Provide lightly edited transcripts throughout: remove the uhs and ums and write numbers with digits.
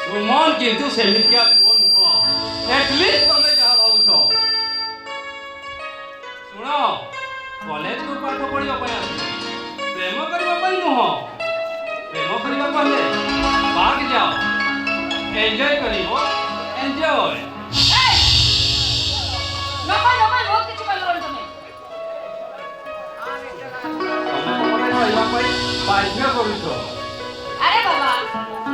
सुमन किंतु सेमितिया पुओ नुह एटलिस्ट तमे जहा भावुछ शुण कॉलेज को पाठ पढ़िबा ପାଇଁ आसु प्रेम करबा ପାଇଁ नुह प्रेम करबा पहले पार्क जाओ एंजॉय करिवो एंजॉय नकल बहुत किछि कहलो तमे तमे रहबा ପାଇଁ बाध्य करूछ अरे बाबा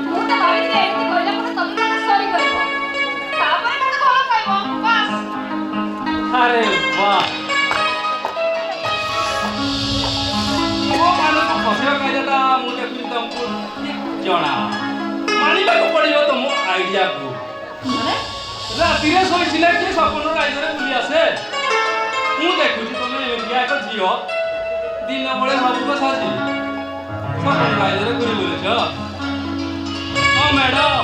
मु तो भाभी जे एमती कहला पर तमे मते सॉरी करबो तापर मते कॉल करबो बस अरे वाह वो मानो को फसया कायदा मु देखि तुमको ठीक जणा मानिबा को पड़ियो तुम आइडिया को माने राति रे सोई सिले के सपन राइजरे बुली आसे मु देखुची तमे एमिया एक झियो दिन बळे भाबुको साजी सपन राइजरे बुली बोलछ ओ मैडम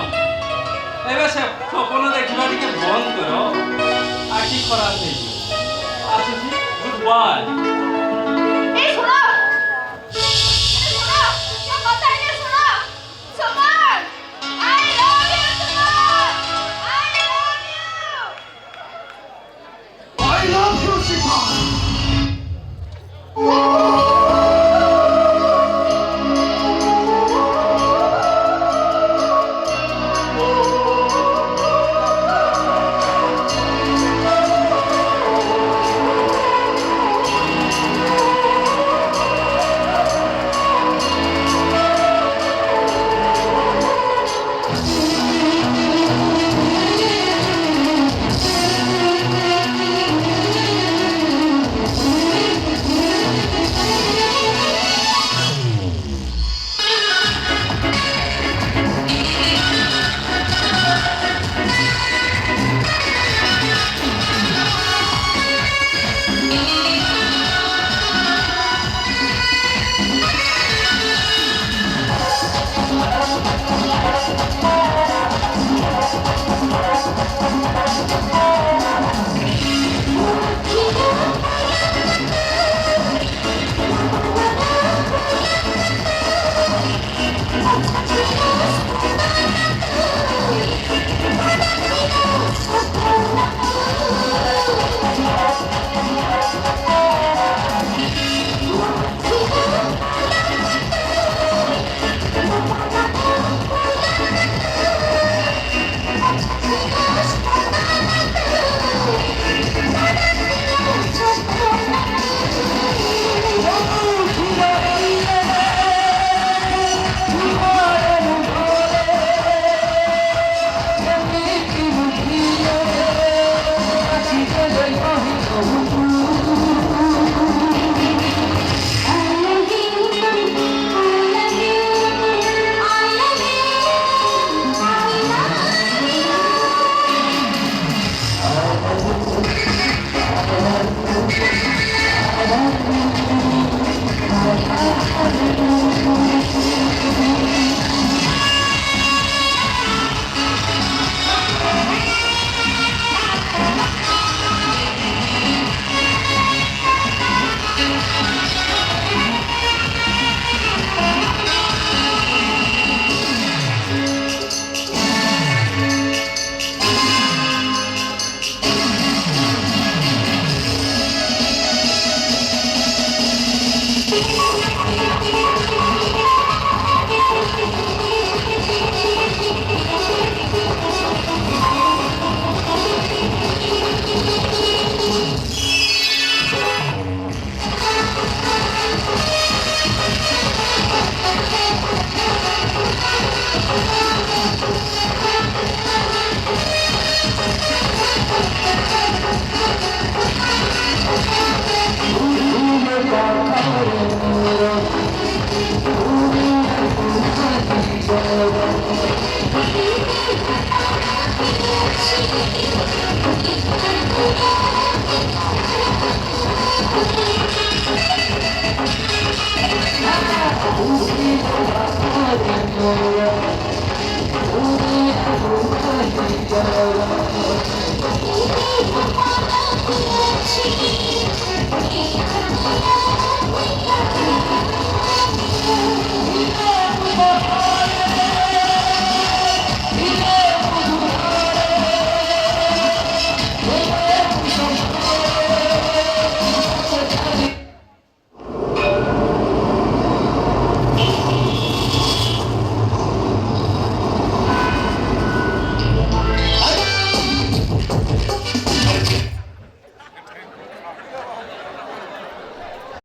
एबे से सपन देखिबा टिके बंद करो आखि खराब हे आसुची गुड बाय